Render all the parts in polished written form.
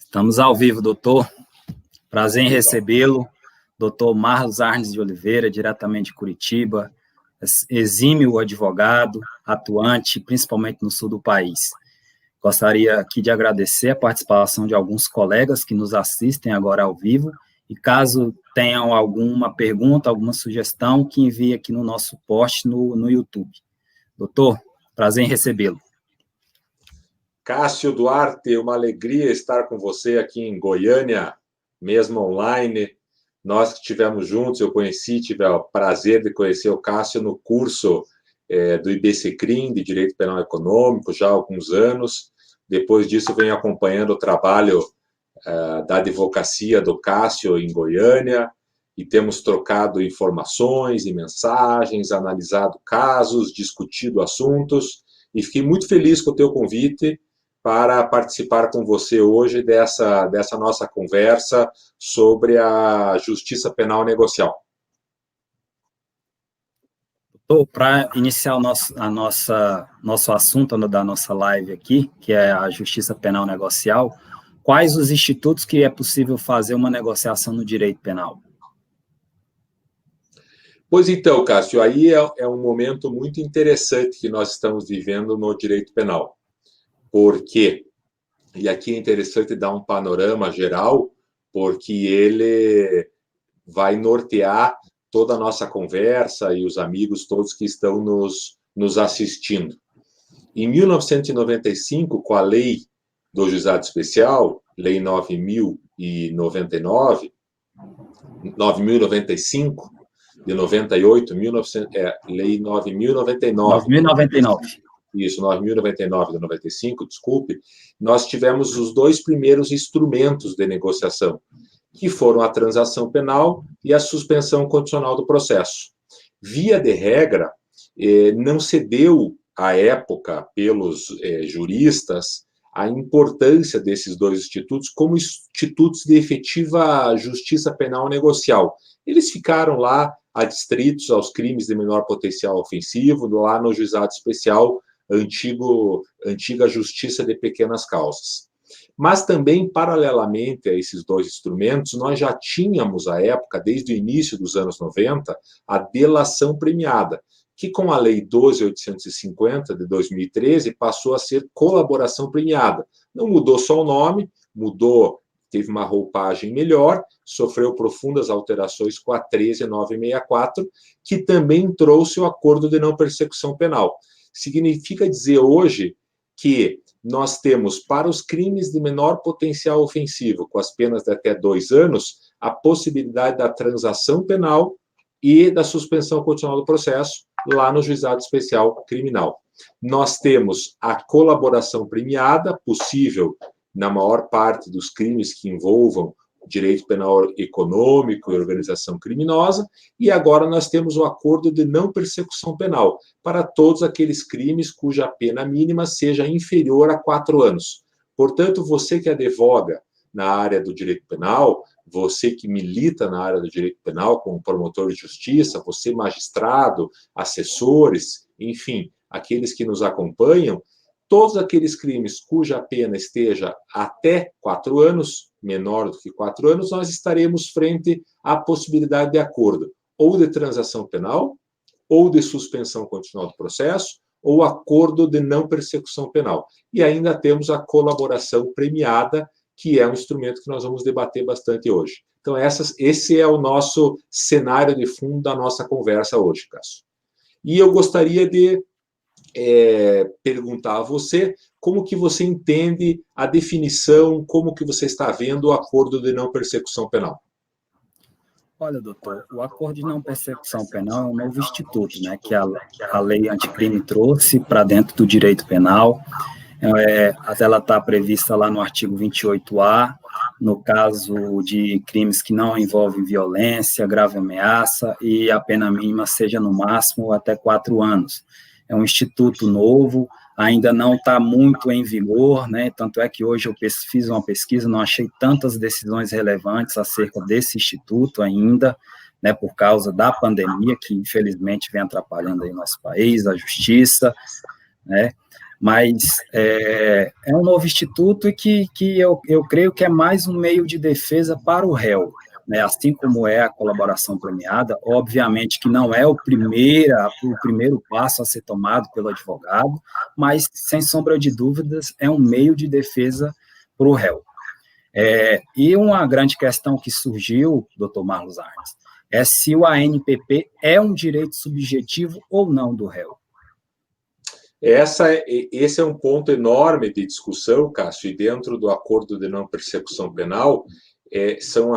Estamos ao vivo, doutor. Prazer em recebê-lo. Doutor Marlos Arnes de Oliveira, diretamente de Curitiba, exímio advogado, atuante, principalmente no sul do país. Gostaria aqui de agradecer a participação de alguns colegas que nos assistem agora ao vivo, e caso tenham alguma pergunta, alguma sugestão, que envie aqui no nosso post no YouTube. Doutor, prazer em recebê-lo. Cássio Duarte, uma alegria estar com você aqui em Goiânia, mesmo online. Nós que estivemos juntos, eu tive o prazer de conhecer o Cássio no curso do IBCCRIM, de Direito Penal Econômico, já há alguns anos. Depois disso, venho acompanhando o trabalho da advocacia do Cássio em Goiânia, e temos trocado informações e mensagens, analisado casos, discutido assuntos, e fiquei muito feliz com o teu convite para participar com você hoje dessa nossa conversa sobre a justiça penal negocial. Doutor, para iniciar o nosso assunto da nossa live aqui, que é a justiça penal negocial, quais os institutos que é possível fazer uma negociação no direito penal? Pois então, Cássio, aí é um momento muito interessante que nós estamos vivendo no direito penal. Porque, e aqui é interessante dar um panorama geral, porque ele vai nortear toda a nossa conversa e os amigos todos que estão nos assistindo. Em 1995, com a lei do Juizado Especial, Lei 9.095, de 98, Lei 9.099. 9.099. Isso, 9.099 de 95, desculpe, nós tivemos os dois primeiros instrumentos de negociação, que foram a transação penal e a suspensão condicional do processo. Via de regra, não se deu, à época, pelos juristas, a importância desses dois institutos como institutos de efetiva justiça penal negocial. Eles ficaram lá adstritos aos crimes de menor potencial ofensivo, lá no Juizado Especial, antiga Justiça de Pequenas Causas. Mas também, paralelamente a esses dois instrumentos, nós já tínhamos, à época, desde o início dos anos 90, a delação premiada, que com a Lei 12.850, de 2013, passou a ser colaboração premiada. Não mudou só o nome, teve uma roupagem melhor, sofreu profundas alterações com a 13.964, que também trouxe o acordo de não persecução penal. Significa dizer hoje que nós temos, para os crimes de menor potencial ofensivo, com as penas de até 2 anos, a possibilidade da transação penal e da suspensão condicional do processo, lá no Juizado Especial Criminal. Nós temos a colaboração premiada, possível na maior parte dos crimes que envolvam direito penal econômico e organização criminosa, e agora nós temos o acordo de não persecução penal para todos aqueles crimes cuja pena mínima seja inferior a 4 anos. Portanto, você que advoga na área do direito penal, você que milita na área do direito penal como promotor de justiça, você magistrado, assessores, enfim, aqueles que nos acompanham, todos aqueles crimes cuja pena esteja até 4 anos, menor do que 4 anos, nós estaremos frente à possibilidade de acordo, ou de transação penal, ou de suspensão condicional do processo, ou acordo de não persecução penal. E ainda temos a colaboração premiada, que é um instrumento que nós vamos debater bastante hoje. Então, esse é o nosso cenário de fundo da nossa conversa hoje, Cássio. E eu gostaria de perguntar a você como que você entende a definição, como que você está vendo o acordo de não persecução penal. Olha, doutor, o acordo de não persecução penal é um novo instituto, né, que a lei anticrime trouxe para dentro do direito penal. Ela está prevista lá no artigo 28A, no caso de crimes que não envolvem violência, grave ameaça, e a pena mínima seja no máximo até 4 anos. É um instituto novo, ainda não está muito em vigor, né? Tanto é que hoje eu fiz uma pesquisa, não achei tantas decisões relevantes acerca desse instituto ainda, né, por causa da pandemia, que infelizmente vem atrapalhando aí nosso país, a justiça, né? Mas é um novo instituto que eu creio que é mais um meio de defesa para o réu, né? Assim como é a colaboração premiada, obviamente que não é o primeiro passo a ser tomado pelo advogado, mas, sem sombra de dúvidas, é um meio de defesa para o réu. E uma grande questão que surgiu, doutor Marlos Arnes, é se o ANPP é um direito subjetivo ou não do réu. Esse é um ponto enorme de discussão, Cássio, e dentro do acordo de não persecução penal,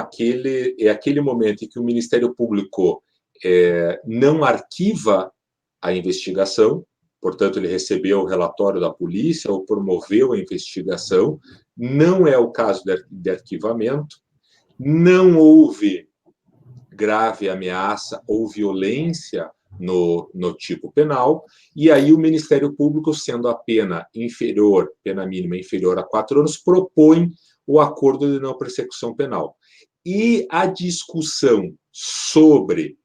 aquele momento em que o Ministério Público não arquiva a investigação, portanto, ele recebeu o relatório da polícia ou promoveu a investigação, não é o caso de arquivamento, não houve grave ameaça ou violência no tipo penal, e aí o Ministério Público, sendo a pena mínima inferior a 4 anos, propõe o acordo de não persecução penal. E a discussão sobre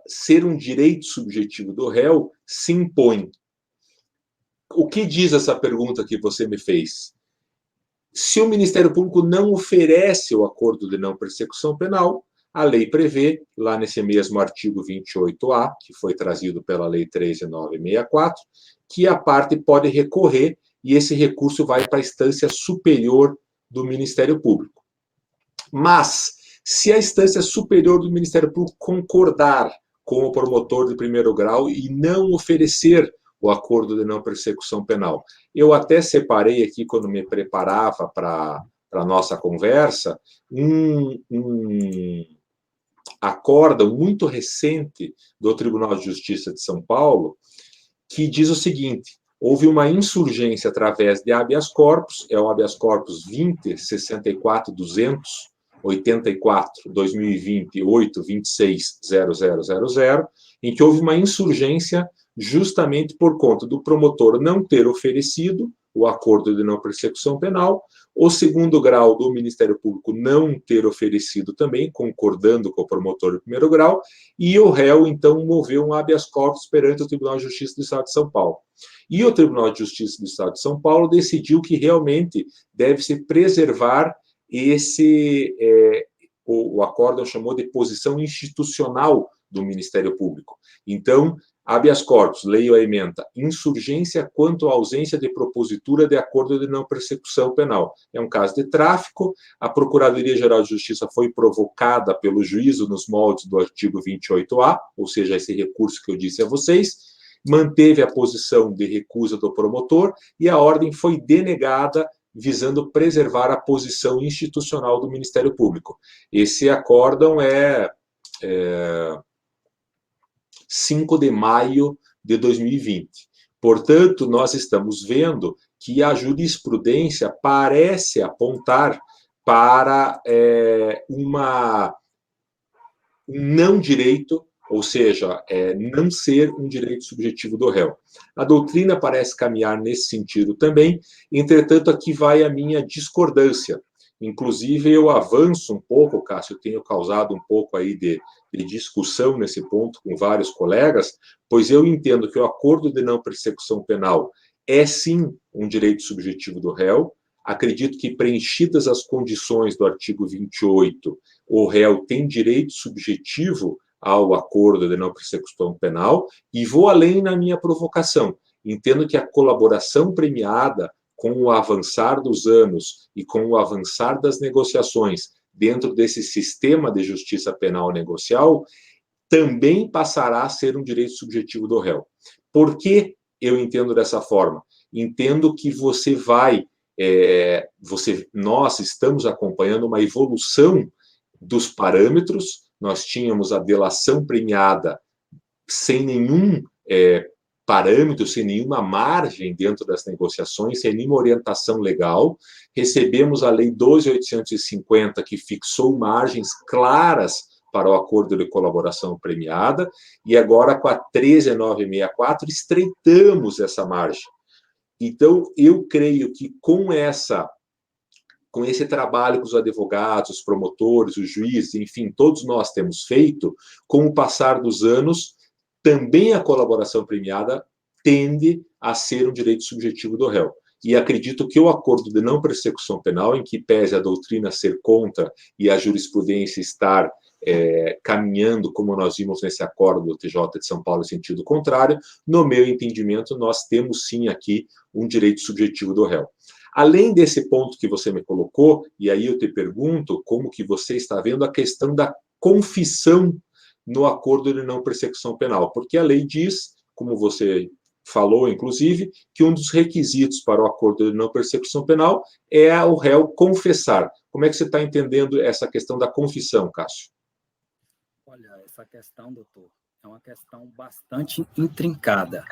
ser um direito subjetivo do réu se impõe. O que diz essa pergunta que você me fez? Se o Ministério Público não oferece o acordo de não persecução penal, a lei prevê, lá nesse mesmo artigo 28A, que foi trazido pela Lei 13.964, que a parte pode recorrer e esse recurso vai para a instância superior do Ministério Público. Mas, se a instância superior do Ministério Público concordar com o promotor de primeiro grau e não oferecer o acordo de não persecução penal. Eu até separei aqui, quando me preparava para a nossa conversa, um acórdão muito recente do Tribunal de Justiça de São Paulo, que diz o seguinte: houve uma insurgência através de habeas corpus, é o habeas corpus 20.64/2020/826.0000, em que houve uma insurgência justamente por conta do promotor não ter oferecido o acordo de não persecução penal, o segundo grau do Ministério Público não ter oferecido também, concordando com o promotor do primeiro grau, e o réu, então, moveu um habeas corpus perante o Tribunal de Justiça do Estado de São Paulo. E o Tribunal de Justiça do Estado de São Paulo decidiu que realmente deve-se preservar o acórdão chamou de posição institucional do Ministério Público. Então, habeas corpus, leio a ementa, insurgência quanto à ausência de propositura de acordo de não persecução penal. É um caso de tráfico, a Procuradoria-Geral de Justiça foi provocada pelo juízo nos moldes do artigo 28A, ou seja, esse recurso que eu disse a vocês, manteve a posição de recusa do promotor e a ordem foi denegada, visando preservar a posição institucional do Ministério Público. Esse acórdão é 5 de maio de 2020. Portanto, nós estamos vendo que a jurisprudência parece apontar para um não direito, ou seja, não ser um direito subjetivo do réu. A doutrina parece caminhar nesse sentido também, entretanto, aqui vai a minha discordância. Inclusive, eu avanço um pouco, Cássio, eu tenho causado um pouco aí de discussão nesse ponto com vários colegas, pois eu entendo que o acordo de não persecução penal é, sim, um direito subjetivo do réu. Acredito que, preenchidas as condições do artigo 28, o réu tem direito subjetivo ao acordo de não persecução penal, e vou além na minha provocação. Entendo que a colaboração premiada, com o avançar dos anos e com o avançar das negociações dentro desse sistema de justiça penal negocial, também passará a ser um direito subjetivo do réu. Por que eu entendo dessa forma? Entendo que nós estamos acompanhando uma evolução dos parâmetros. Nós tínhamos a delação premiada sem nenhum parâmetro, sem nenhuma margem dentro das negociações, sem nenhuma orientação legal. Recebemos a Lei 12.850, que fixou margens claras para o acordo de colaboração premiada, e agora com a 13.964 estreitamos essa margem. Então, eu creio que com esse trabalho que os advogados, os promotores, os juízes, enfim, todos nós temos feito, com o passar dos anos, também a colaboração premiada tende a ser um direito subjetivo do réu. E acredito que o acordo de não persecução penal, em que pese a doutrina ser contra e a jurisprudência estar caminhando, como nós vimos nesse acordo do TJ de São Paulo, em sentido contrário, no meu entendimento, nós temos sim aqui um direito subjetivo do réu. Além desse ponto que você me colocou, e aí eu te pergunto como que você está vendo a questão da confissão no acordo de não persecução penal, porque a lei diz, como você falou, inclusive, que um dos requisitos para o acordo de não persecução penal é o réu confessar. Como é que você está entendendo essa questão da confissão, Cássio? Olha, essa questão, doutor, é uma questão bastante intrincada.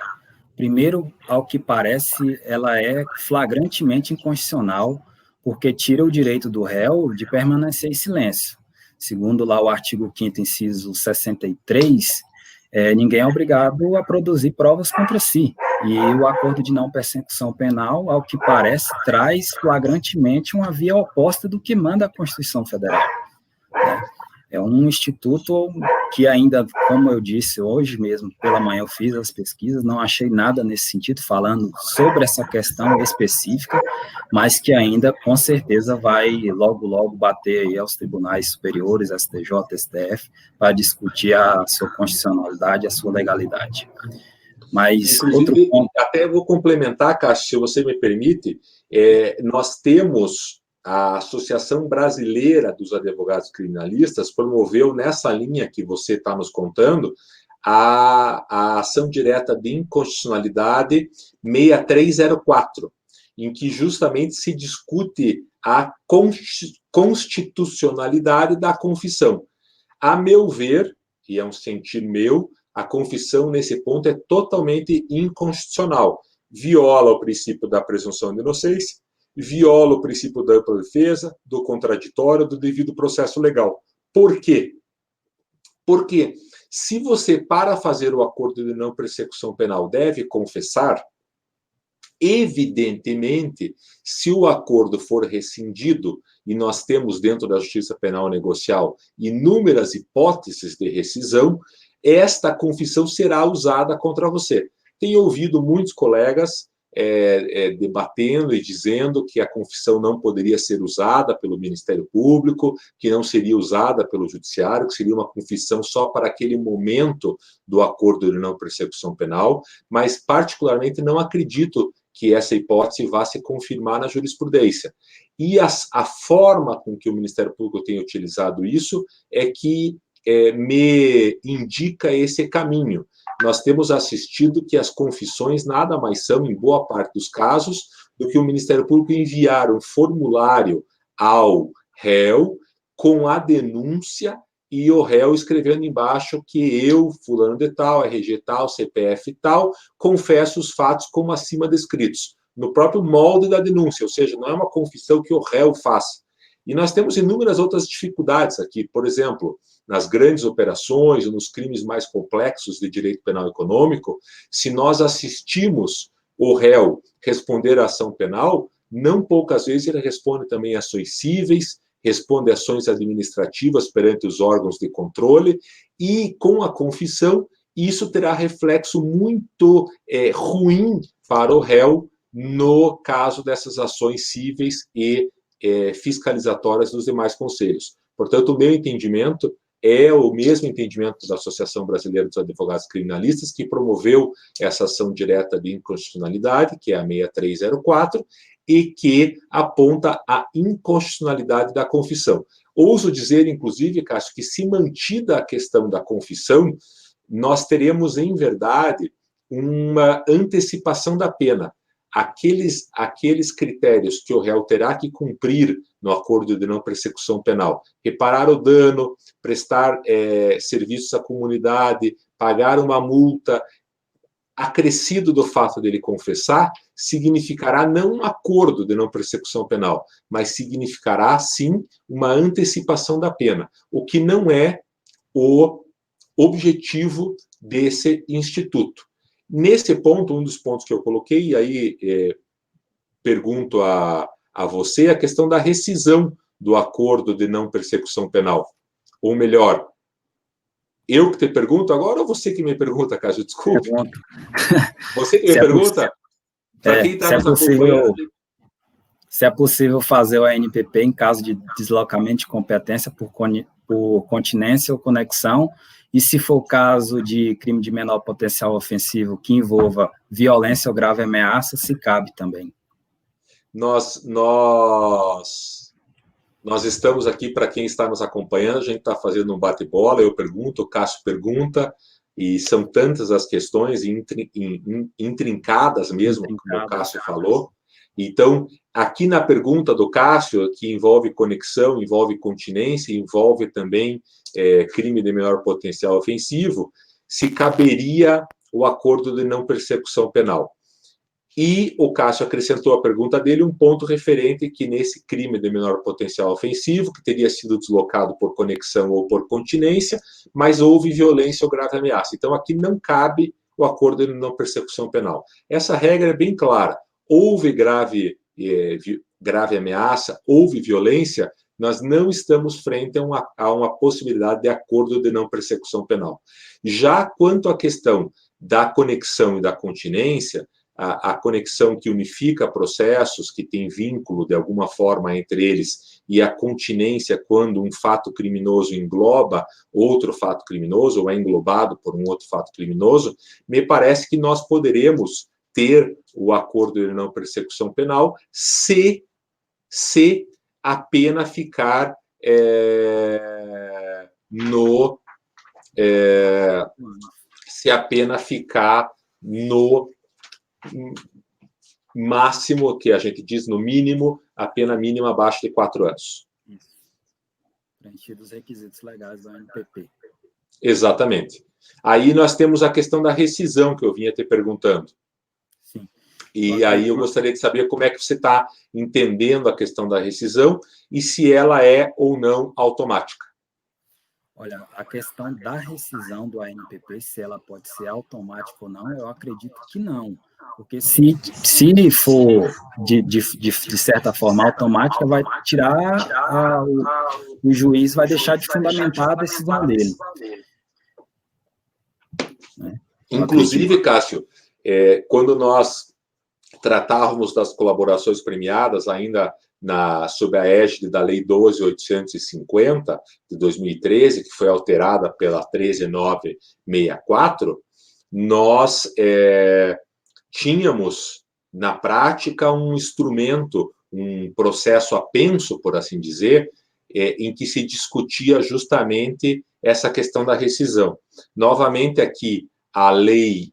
Primeiro, ao que parece, ela é flagrantemente inconstitucional, porque tira o direito do réu de permanecer em silêncio. Segundo lá o artigo 5º, inciso 63, ninguém é obrigado a produzir provas contra si. E o acordo de não persecução penal, ao que parece, traz flagrantemente uma via oposta do que manda a Constituição Federal. É um instituto que ainda, como eu disse hoje mesmo, pela manhã eu fiz as pesquisas, não achei nada nesse sentido, falando sobre essa questão específica, mas que ainda, com certeza, vai logo, logo bater aí aos tribunais superiores, STJ, STF, para discutir a sua constitucionalidade, a sua legalidade. Mas, inclusive, outro ponto... Até vou complementar, Cássio, se você me permite, nós temos... A Associação Brasileira dos Advogados Criminalistas promoveu, nessa linha que você está nos contando, a ação direta de inconstitucionalidade 6304, em que justamente se discute a constitucionalidade da confissão. A meu ver, e é um sentir meu, a confissão nesse ponto é totalmente inconstitucional. Viola o princípio da presunção de inocência, viola o princípio da ampla defesa, do contraditório, do devido processo legal. Por quê? Porque se você, para fazer o acordo de não persecução penal, deve confessar, evidentemente, se o acordo for rescindido, e nós temos dentro da Justiça Penal Negocial inúmeras hipóteses de rescisão, esta confissão será usada contra você. Tenho ouvido muitos colegas debatendo e dizendo que a confissão não poderia ser usada pelo Ministério Público, que não seria usada pelo Judiciário, que seria uma confissão só para aquele momento do acordo de não persecução penal, mas particularmente não acredito que essa hipótese vá se confirmar na jurisprudência. E a forma com que o Ministério Público tem utilizado isso é que me indica esse caminho. Nós temos assistido que as confissões nada mais são, em boa parte dos casos, do que o Ministério Público enviar um formulário ao réu com a denúncia e o réu escrevendo embaixo que eu, fulano de tal, RG tal, CPF tal, confesso os fatos como acima descritos, no próprio molde da denúncia, ou seja, não é uma confissão que o réu faz. E nós temos inúmeras outras dificuldades aqui, por exemplo, nas grandes operações, nos crimes mais complexos de direito penal econômico, se nós assistimos o réu responder à ação penal, não poucas vezes ele responde também ações cíveis, responde ações administrativas perante os órgãos de controle, e com a confissão, isso terá reflexo muito ruim para o réu no caso dessas ações cíveis e fiscalizatórias dos demais conselhos. Portanto, o meu entendimento é o mesmo entendimento da Associação Brasileira dos Advogados Criminalistas, que promoveu essa ação direta de inconstitucionalidade, que é a 6304, e que aponta a inconstitucionalidade da confissão. Ouso dizer, inclusive, Cássio, que se mantida a questão da confissão, nós teremos, em verdade, uma antecipação da pena. Aqueles critérios que o réu terá que cumprir no acordo de não persecução penal, reparar o dano, prestar serviços à comunidade, pagar uma multa, acrescido do fato dele confessar, significará não um acordo de não persecução penal, mas significará, sim, uma antecipação da pena, o que não é o objetivo desse instituto. Nesse ponto, um dos pontos que eu coloquei, e aí pergunto a você, a questão da rescisão do acordo de não persecução penal. Ou melhor, Eu que te pergunto agora ou você que me pergunta, Cássio? Desculpe. Pergunto. Você que me pergunta? Para quem está nos acompanhando... Se é possível fazer o ANPP em caso de deslocamento de competência por continência ou conexão, e se for o caso de crime de menor potencial ofensivo que envolva violência ou grave ameaça, se cabe também. Nós estamos aqui, para quem está nos acompanhando, a gente está fazendo um bate-bola, eu pergunto, o Cássio pergunta, e são tantas as questões, intrincadas mesmo, como o Cássio falou. Então, aqui na pergunta do Cássio, que envolve conexão, envolve continência, envolve também crime de menor potencial ofensivo, se caberia o acordo de não persecução penal. E o Cássio acrescentou à pergunta dele um ponto referente que nesse crime de menor potencial ofensivo, que teria sido deslocado por conexão ou por continência, mas houve violência ou grave ameaça. Então, aqui não cabe o acordo de não persecução penal. Essa regra é bem clara. Houve grave ameaça, houve violência, nós não estamos frente a uma possibilidade de acordo de não persecução penal. Já quanto à questão da conexão e da continência, a conexão que unifica processos, que tem vínculo de alguma forma entre eles, e a continência quando um fato criminoso engloba outro fato criminoso, ou é englobado por um outro fato criminoso, me parece que nós poderemos ter o acordo de não persecução penal se a pena ficar no máximo, que a gente diz no mínimo, a pena mínima abaixo de 4 anos. Preenchidos os requisitos legais do ANPP. Exatamente. Aí nós temos a questão da rescisão, que eu vinha te perguntando. Sim. E aí eu gostaria de saber como é que você está entendendo a questão da rescisão e se ela é ou não automática. Olha, a questão da rescisão do ANPP, se ela pode ser automática ou não, eu acredito que não. Porque se for, de certa forma, automática, vai tirar o juiz, vai deixar de fundamentar a decisão dele. Inclusive, Cássio, quando nós tratávamos das colaborações premiadas ainda sob a égide da Lei 12.850, de 2013, que foi alterada pela 13.964, nós tínhamos, na prática, um instrumento, um processo apenso, por assim dizer, em que se discutia justamente essa questão da rescisão. Novamente, aqui, a Lei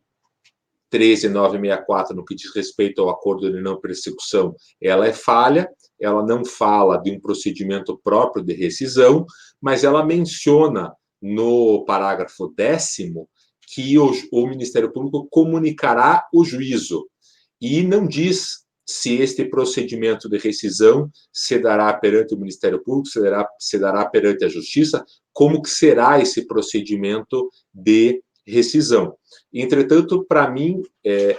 13.964, no que diz respeito ao acordo de não persecução, ela é falha, ela não fala de um procedimento próprio de rescisão, mas ela menciona no parágrafo 10º que o Ministério Público comunicará o juízo e não diz se este procedimento de rescisão se dará perante o Ministério Público, se dará perante a Justiça, como que será esse procedimento de rescisão. Entretanto, para mim,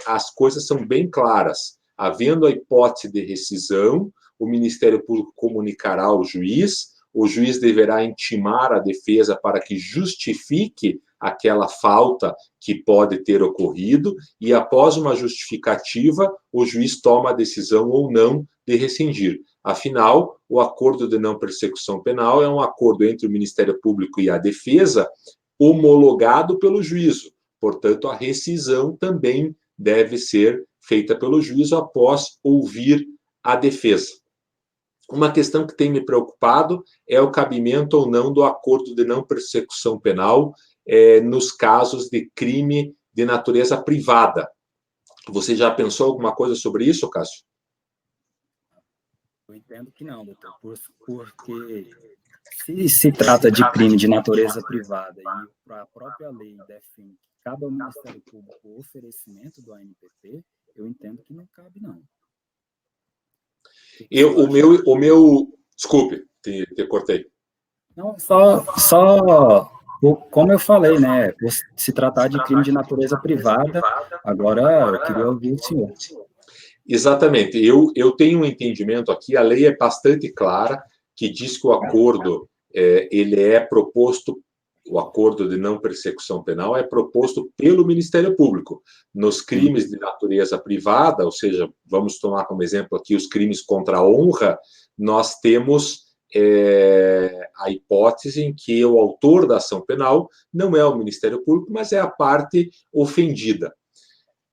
as coisas são bem claras. Havendo a hipótese de rescisão, o Ministério Público comunicará ao juiz, o juiz deverá intimar a defesa para que justifique aquela falta que pode ter ocorrido, e após uma justificativa, o juiz toma a decisão ou não de rescindir. Afinal, o acordo de não persecução penal é um acordo entre o Ministério Público e a defesa, homologado pelo juízo. Portanto, a rescisão também deve ser feita pelo juízo após ouvir a defesa. Uma questão que tem me preocupado é o cabimento ou não do acordo de não persecução penal nos casos de crime de natureza privada. Você já pensou alguma coisa sobre isso, Cássio? Eu entendo que não, doutor, porque se trata de crime de natureza privada e a própria lei define que cabe ao Ministério Público o oferecimento do ANPP, eu entendo que não cabe, não. Desculpe, te cortei. Não, só como eu falei, né? Por se tratar de crime de natureza privada, agora eu queria ouvir o senhor. Exatamente. Eu tenho um entendimento aqui, a lei é bastante clara, que diz que o acordo ele é proposto o acordo de não persecução penal é proposto pelo Ministério Público. Nos crimes de natureza privada, ou seja, vamos tomar como exemplo aqui os crimes contra a honra, nós temos a hipótese em que o autor da ação penal não é o Ministério Público, mas é a parte ofendida.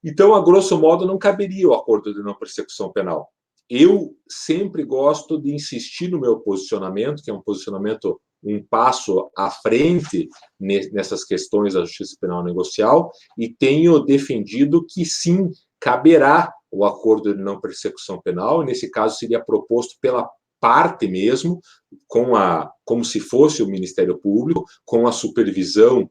Então, a grosso modo, não caberia o acordo de não persecução penal. Eu sempre gosto de insistir no meu posicionamento, que é um posicionamento um passo à frente nessas questões da justiça penal negocial, e tenho defendido que sim, caberá o acordo de não persecução penal, e nesse caso seria proposto pela parte mesmo, como se fosse o Ministério Público, com a supervisão,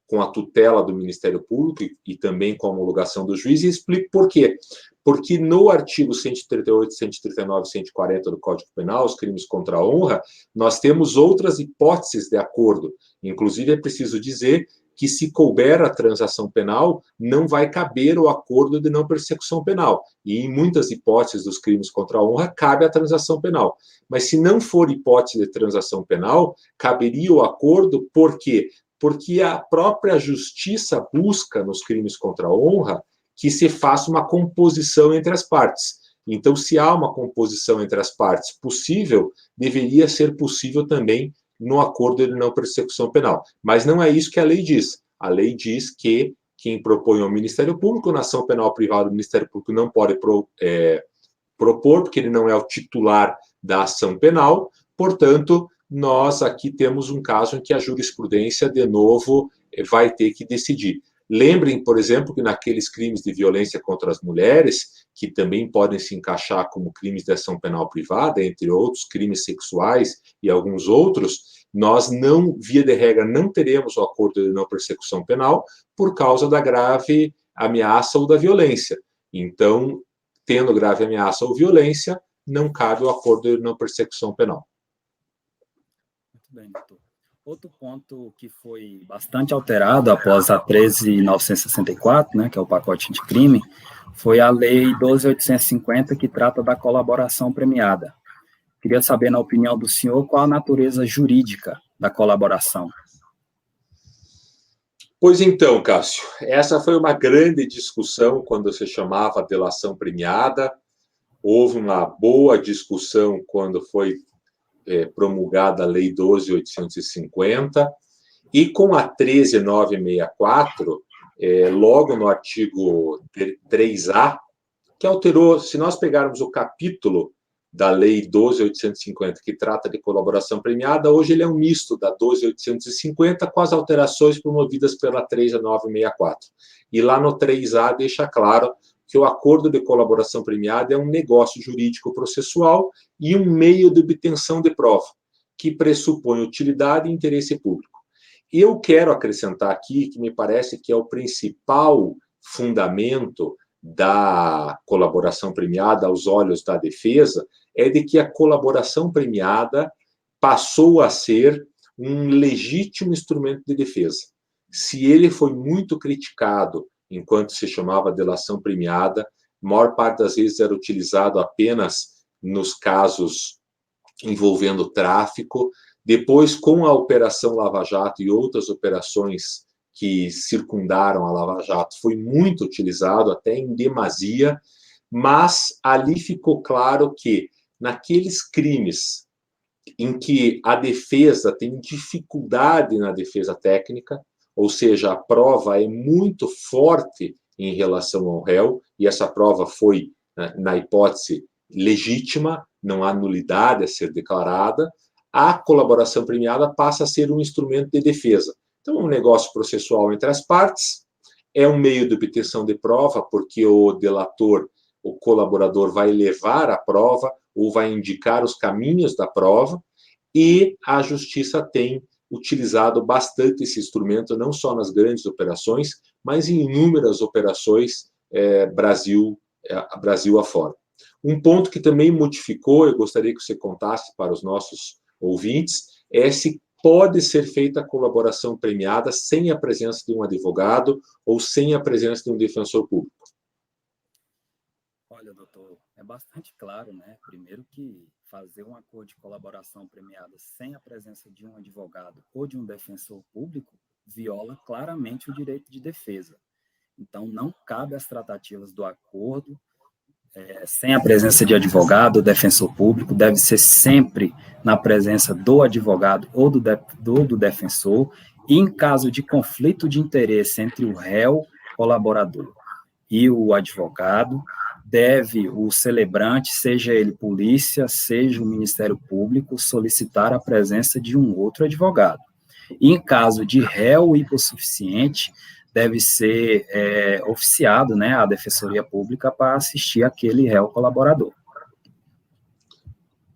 com a tutela do Ministério Público e também com a homologação do juiz, e explico por quê. Porque no artigo 138, 139 e 140 do Código Penal, os crimes contra a honra, nós temos outras hipóteses de acordo. Inclusive, é preciso dizer que, se couber a transação penal, não vai caber o acordo de não persecução penal. E, em muitas hipóteses dos crimes contra a honra, cabe a transação penal. Mas, se não for hipótese de transação penal, caberia o acordo, por quê? Porque a própria justiça busca, nos crimes contra a honra, que se faça uma composição entre as partes. Então, se há uma composição entre as partes possível, deveria ser possível também no acordo de não persecução penal. Mas não é isso que a lei diz. A lei diz que quem propõe ao Ministério Público, na ação penal privada, o Ministério Público não pode propor, porque ele não é o titular da ação penal. Portanto, nós aqui temos um caso em que a jurisprudência, de novo, vai ter que decidir. Lembrem, por exemplo, que naqueles crimes de violência contra as mulheres, que também podem se encaixar como crimes de ação penal privada, entre outros, crimes sexuais e alguns outros, nós não, via de regra, não teremos o acordo de não persecução penal por causa da grave ameaça ou da violência. Então, tendo grave ameaça ou violência, não cabe o acordo de não persecução penal. Muito bem, doutor. Outro ponto que foi bastante alterado após a 13.964, né, que é o pacote anticrime, foi a Lei 12.850, que trata da colaboração premiada. Queria saber, na opinião do senhor, qual a natureza jurídica da colaboração. Pois então, Cássio, essa foi uma grande discussão quando se chamava delação premiada. Houve uma boa discussão quando foi promulgada a Lei 12.850, e com a 13.964, logo no artigo 3A, que alterou, se nós pegarmos o capítulo da Lei 12.850, que trata de colaboração premiada, hoje ele é um misto da 12.850 com as alterações promovidas pela 13.964. E lá no 3A deixa claro que o acordo de colaboração premiada é um negócio jurídico processual e um meio de obtenção de prova, que pressupõe utilidade e interesse público. Eu quero acrescentar aqui, que me parece que é o principal fundamento da colaboração premiada aos olhos da defesa, é de que a colaboração premiada passou a ser um legítimo instrumento de defesa. Se ele foi muito criticado enquanto se chamava delação premiada, a maior parte das vezes era utilizado apenas nos casos envolvendo tráfico. Depois, com a Operação Lava Jato e outras operações que circundaram a Lava Jato, foi muito utilizado, até em demasia, mas ali ficou claro que, naqueles crimes em que a defesa tem dificuldade na defesa técnica, ou seja, a prova é muito forte em relação ao réu, e essa prova foi, na hipótese, legítima, não há nulidade a ser declarada, a colaboração premiada passa a ser um instrumento de defesa. Então, é um negócio processual entre as partes, é um meio de obtenção de prova, porque o delator, o colaborador, vai levar a prova ou vai indicar os caminhos da prova, e a justiça tem utilizado bastante esse instrumento, não só nas grandes operações, mas em inúmeras operações Brasil afora. Um ponto que também modificou, eu gostaria que você contasse para os nossos ouvintes, é se pode ser feita a colaboração premiada sem a presença de um advogado ou sem a presença de um defensor público. Olha, doutor, é bastante claro, né? Primeiro que fazer um acordo de colaboração premiada sem a presença de um advogado ou de um defensor público viola claramente o direito de defesa. Então, não cabe às tratativas do acordo sem a presença de advogado ou defensor público, deve ser sempre na presença do advogado ou do defensor, e em caso de conflito de interesse entre o réu, colaborador, e o advogado, deve o celebrante, seja ele polícia, seja o Ministério Público, solicitar a presença de um outro advogado. E em caso de réu hipossuficiente, deve ser oficiado, né, a Defensoria Pública para assistir aquele réu colaborador.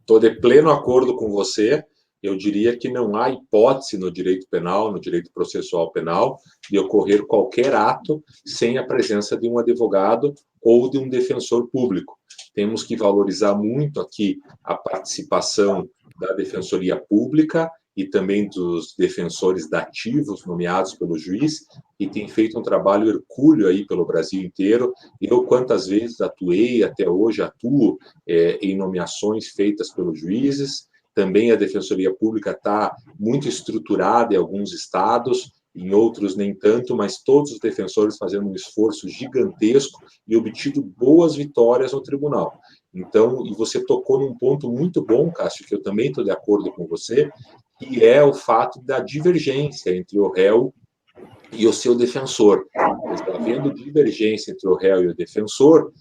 Estou de pleno acordo com você. Eu diria que não há hipótese no direito penal, no direito processual penal, de ocorrer qualquer ato sem a presença de um advogado ou de um defensor público. Temos que valorizar muito aqui a participação da Defensoria Pública e também dos defensores dativos nomeados pelo juiz, que tem feito um trabalho hercúleo aí pelo Brasil inteiro. Eu, quantas vezes atuei, até hoje atuo em nomeações feitas pelos juízes. Também a Defensoria Pública está muito estruturada em alguns estados, em outros nem tanto, mas todos os defensores fazendo um esforço gigantesco e obtido boas vitórias no tribunal. Então, e você tocou num ponto muito bom, Cássio, que eu também estou de acordo com você, que é o fato da divergência entre o réu e o seu defensor. Mas, havendo divergência entre o réu e o defensor,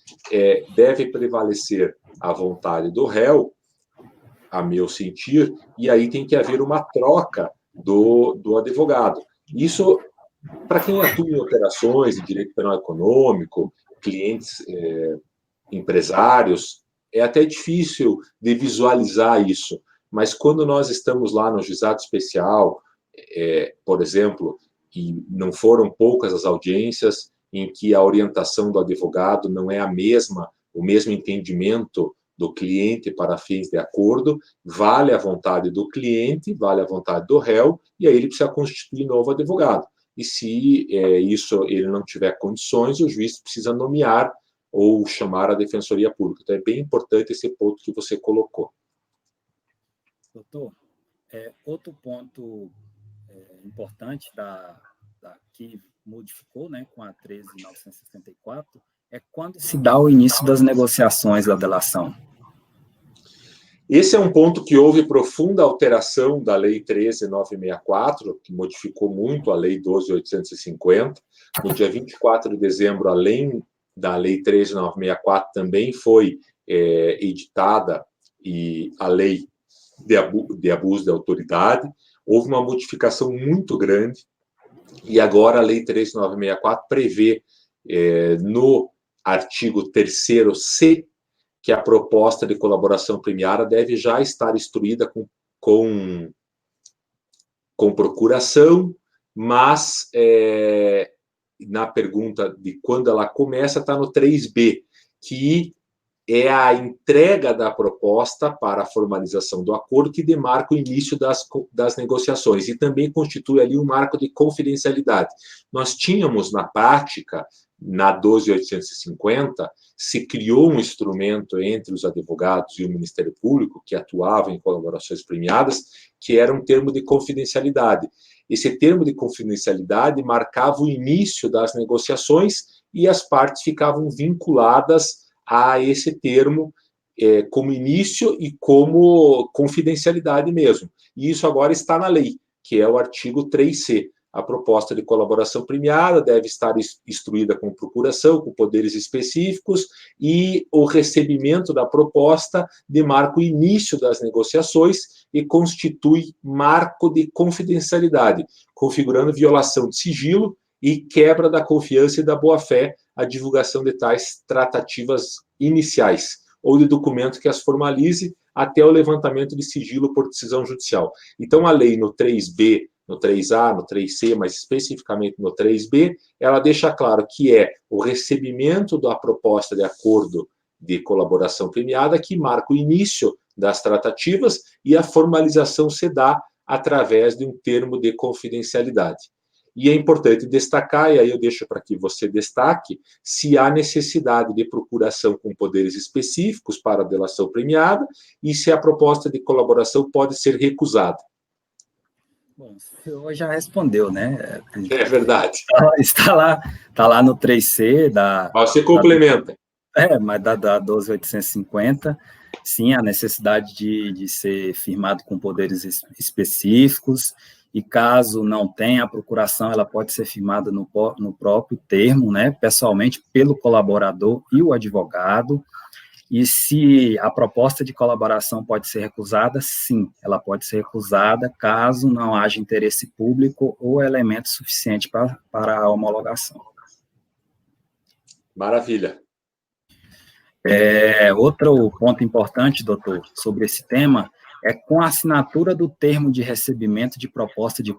deve prevalecer a vontade do réu, a meu sentir, e aí tem que haver uma troca do advogado. Isso, para quem atua em operações de direito penal econômico, clientes empresários, é até difícil de visualizar isso, mas quando nós estamos lá no juizado especial, por exemplo, e não foram poucas as audiências em que a orientação do advogado não é a mesma, o mesmo entendimento do cliente para fins de acordo, vale a vontade do cliente, vale a vontade do réu, e aí ele precisa constituir novo advogado. E se isso ele não tiver condições, o juiz precisa nomear ou chamar a Defensoria Pública. Então, é bem importante esse ponto que você colocou. Doutor, outro ponto importante que modificou, né, com a 13.964, é quando se dá o início das negociações da delação. Esse é um ponto que houve profunda alteração da Lei 13.964, que modificou muito a Lei 12.850. No dia 24 de dezembro, além da Lei 13.964, também foi editada a Lei de Abuso de Autoridade. Houve uma modificação muito grande, e agora a Lei 13.964 prevê, no artigo 3º-C, que a proposta de colaboração premiada deve já estar instruída com procuração, mas na pergunta de quando ela começa, está no 3B, que é a entrega da proposta para a formalização do acordo, que demarca o início das negociações e também constitui ali um marco de confidencialidade. Nós tínhamos, na prática, na 12.850, se criou um instrumento entre os advogados e o Ministério Público, que atuavam em colaborações premiadas, que era um termo de confidencialidade. Esse termo de confidencialidade marcava o início das negociações e as partes ficavam vinculadas a esse termo como início e como confidencialidade mesmo. E isso agora está na lei, que é o artigo 3C. A proposta de colaboração premiada deve estar instruída com procuração, com poderes específicos, e o recebimento da proposta demarca o início das negociações e constitui marco de confidencialidade, configurando violação de sigilo e quebra da confiança e da boa-fé a divulgação de tais tratativas iniciais, ou de documento que as formalize até o levantamento de sigilo por decisão judicial. Então, a lei no 3B, no 3A, no 3C, mas especificamente no 3B, ela deixa claro que é o recebimento da proposta de acordo de colaboração premiada que marca o início das tratativas e a formalização se dá através de um termo de confidencialidade. E é importante destacar, e aí eu deixo para que você destaque, se há necessidade de procuração com poderes específicos para a delação premiada e se a proposta de colaboração pode ser recusada. Bom, o senhor já respondeu, né? É verdade. Está lá no 3C Mas você complementa. Mas da 12.850, sim, a necessidade de ser firmado com poderes específicos, e caso não tenha a procuração, ela pode ser firmada no próprio termo, né, pessoalmente, pelo colaborador e o advogado. E se a proposta de colaboração pode ser recusada, sim, ela pode ser recusada caso não haja interesse público ou elemento suficiente para a homologação. Maravilha. Outro ponto importante, doutor, sobre esse tema, é com a assinatura do termo de recebimento de proposta de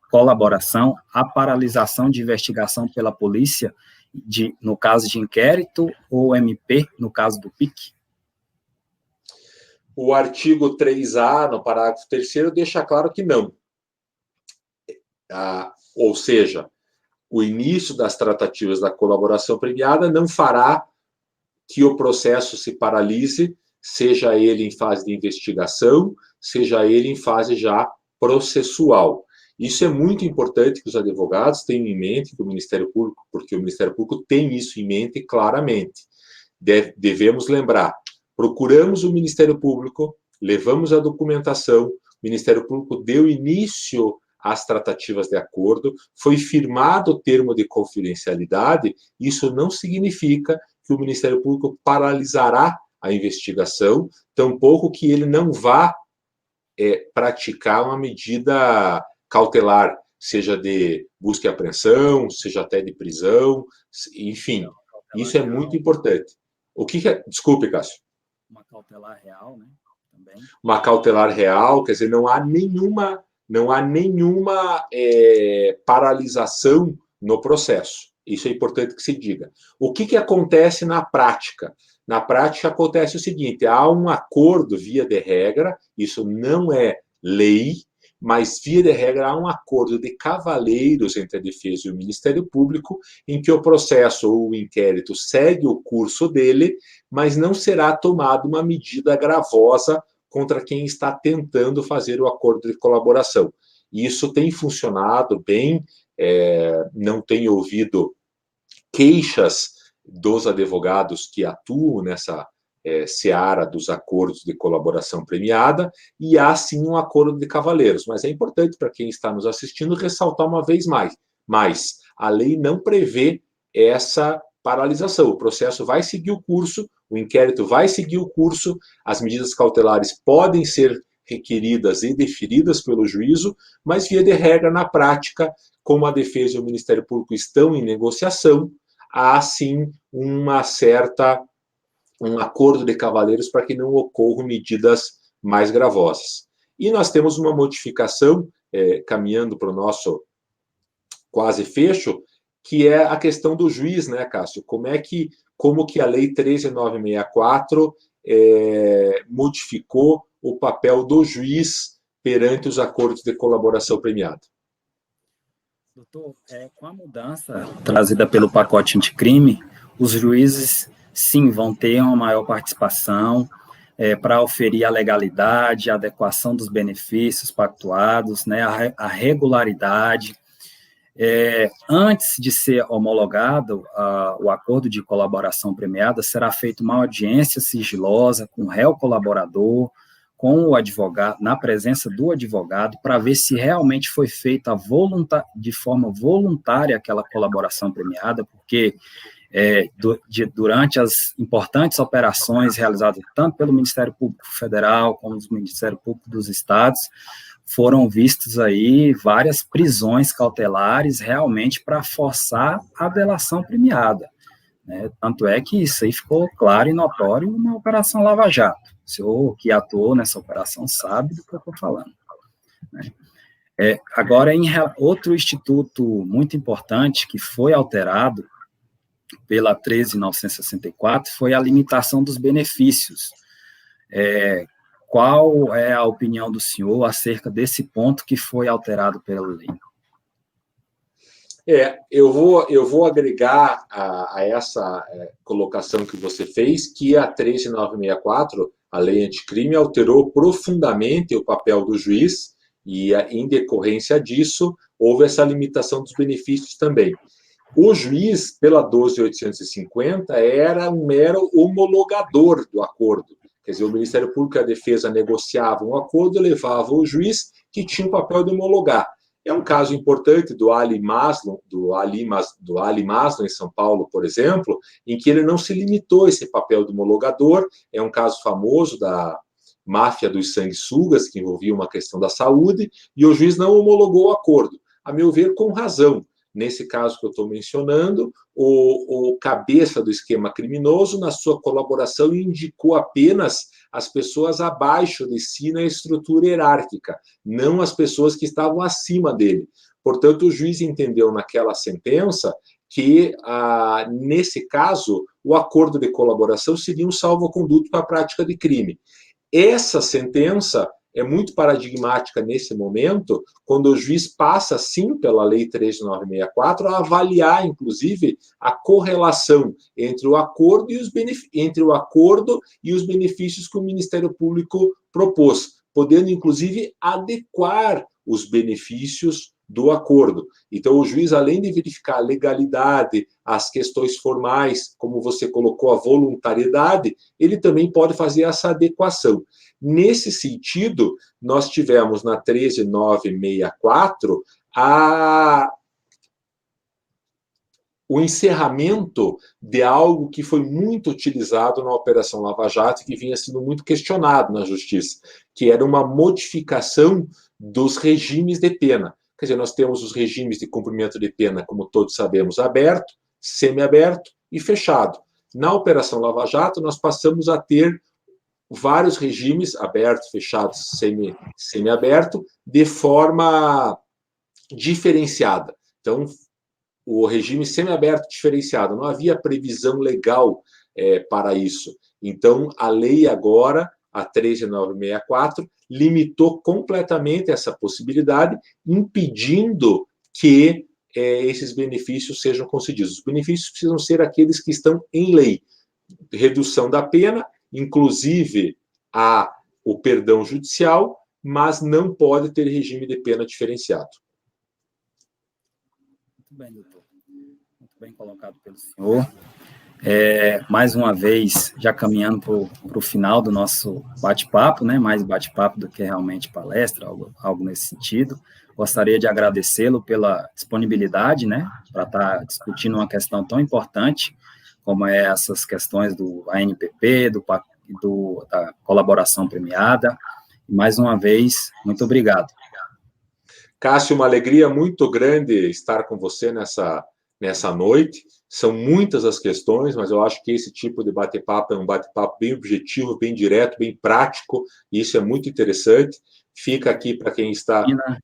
colaboração, a paralisação de investigação pela polícia, no caso de inquérito, ou MP, no caso do PIC? O artigo 3A, no parágrafo 3º, deixa claro que não. Ou seja, o início das tratativas da colaboração premiada não fará que o processo se paralise, seja ele em fase de investigação, seja ele em fase já processual. Isso é muito importante que os advogados tenham em mente, do Ministério Público, porque o Ministério Público tem isso em mente claramente. Devemos lembrar, procuramos o Ministério Público, levamos a documentação, o Ministério Público deu início às tratativas de acordo, foi firmado o termo de confidencialidade, isso não significa que o Ministério Público paralisará a investigação, tampouco que ele não vá praticar uma medida cautelar, seja de busca e apreensão, seja até de prisão, enfim, isso é muito importante. O que é... Desculpe, Cássio. Uma cautelar real, né? Também. Uma cautelar real, quer dizer, não há nenhuma paralisação no processo. Isso é importante que se diga. O que acontece na prática? Na prática acontece o seguinte, há um acordo via de regra, isso não é lei, mas via de regra há um acordo de cavalheiros entre a defesa e o Ministério Público, em que o processo ou o inquérito segue o curso dele, mas não será tomada uma medida gravosa contra quem está tentando fazer o acordo de colaboração. Isso tem funcionado bem, não tenho ouvido queixas dos advogados que atuam nessa seara dos acordos de colaboração premiada, e há sim um acordo de cavalheiros, mas é importante para quem está nos assistindo ressaltar uma vez mais, mas a lei não prevê essa paralisação, o processo vai seguir o curso, o inquérito vai seguir o curso, as medidas cautelares podem ser requeridas e deferidas pelo juízo, mas via de regra, na prática, como a defesa e o Ministério Público estão em negociação, há sim um acordo de cavalheiros para que não ocorram medidas mais gravosas. E nós temos uma modificação, caminhando para o nosso quase fecho, que é a questão do juiz, né, Cássio? Como que a Lei 13.964 modificou o papel do juiz perante os acordos de colaboração premiada? Doutor, com a mudança trazida pelo pacote anticrime, os juízes, sim, vão ter uma maior participação para oferir a legalidade, a adequação dos benefícios pactuados, né, a regularidade. Antes de ser homologado o acordo de colaboração premiada, será feita uma audiência sigilosa com o réu colaborador, com o advogado, na presença do advogado, para ver se realmente foi feita de forma voluntária aquela colaboração premiada, porque durante as importantes operações realizadas tanto pelo Ministério Público Federal como do Ministério Público dos Estados, foram vistos aí várias prisões cautelares realmente para forçar a delação premiada. Né? Tanto é que isso aí ficou claro e notório na Operação Lava Jato. O senhor que atuou nessa operação sabe do que eu estou falando. Né? Agora, outro instituto muito importante que foi alterado pela 13.964 foi a limitação dos benefícios. Qual é a opinião do senhor acerca desse ponto que foi alterado pela lei? Eu vou agregar a essa colocação que você fez, que a 13964, a lei anticrime, alterou profundamente o papel do juiz e, em decorrência disso, houve essa limitação dos benefícios também. O juiz, pela 12.850, era um mero homologador do acordo. Quer dizer, o Ministério Público e a Defesa negociavam o acordo e levavam o juiz, que tinha o papel de homologar. É um caso importante do Ali Maslow, em São Paulo, por exemplo, em que ele não se limitou a esse papel de homologador. É um caso famoso da máfia dos sanguessugas, que envolvia uma questão da saúde, e o juiz não homologou o acordo. A meu ver, com razão. Nesse caso que eu estou mencionando, o cabeça do esquema criminoso, na sua colaboração, indicou apenas as pessoas abaixo de si na estrutura hierárquica, não as pessoas que estavam acima dele. Portanto, o juiz entendeu naquela sentença que, nesse caso, o acordo de colaboração seria um salvo-conduto para a prática de crime. Essa sentença é muito paradigmática nesse momento, quando o juiz passa, sim, pela Lei 13.964, a avaliar, inclusive, a correlação entre o acordo e os benefícios que o Ministério Público propôs, podendo, inclusive, adequar os benefícios do acordo. Então, o juiz, além de verificar a legalidade, as questões formais, como você colocou, a voluntariedade, ele também pode fazer essa adequação. Nesse sentido, nós tivemos na 13.964 o encerramento de algo que foi muito utilizado na Operação Lava Jato e que vinha sendo muito questionado na Justiça, que era uma modificação dos regimes de pena. Quer dizer, nós temos os regimes de cumprimento de pena, como todos sabemos, aberto, semiaberto e fechado. Na Operação Lava Jato, nós passamos a ter vários regimes, aberto, fechado, semiaberto, de forma diferenciada. Então, o regime semiaberto diferenciado, não havia previsão legal para isso. Então, a lei agora, a 13.964, limitou completamente essa possibilidade, impedindo que esses benefícios sejam concedidos. Os benefícios precisam ser aqueles que estão em lei. Redução da pena, inclusive o perdão judicial, mas não pode ter regime de pena diferenciado. Muito bem, doutor. Muito bem colocado pelo senhor. Mais uma vez, já caminhando para o final do nosso bate-papo, né? Mais bate-papo do que realmente palestra, algo nesse sentido. Gostaria de agradecê-lo pela disponibilidade, né? Para estar discutindo uma questão tão importante como essas questões do ANPP, da colaboração premiada. Mais uma vez, muito obrigado. Cássio, uma alegria muito grande estar com você nessa noite. São muitas as questões, mas eu acho que esse tipo de bate-papo é um bate-papo bem objetivo, bem direto, bem prático, e isso é muito interessante. Fica aqui para quem está... China.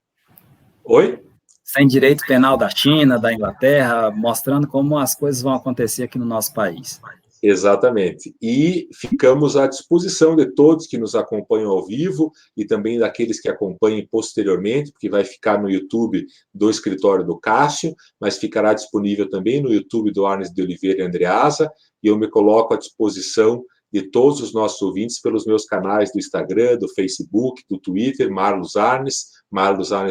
Oi? Sem direito penal da China, da Inglaterra, mostrando como as coisas vão acontecer aqui no nosso país. Exatamente. E ficamos à disposição de todos que nos acompanham ao vivo e também daqueles que acompanhem posteriormente, porque vai ficar no YouTube do escritório do Cássio, mas ficará disponível também no YouTube do Arnes de Oliveira e Andreasa, e eu me coloco à disposição de todos os nossos ouvintes pelos meus canais do Instagram, do Facebook, do Twitter, Marlos Arnes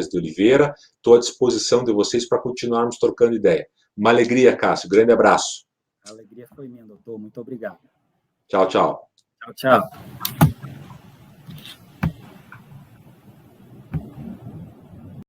de Oliveira. Estou à disposição de vocês para continuarmos trocando ideia. Uma alegria, Cássio. Grande abraço. A alegria foi minha, doutor. Muito obrigado. Tchau, tchau. Tchau, tchau.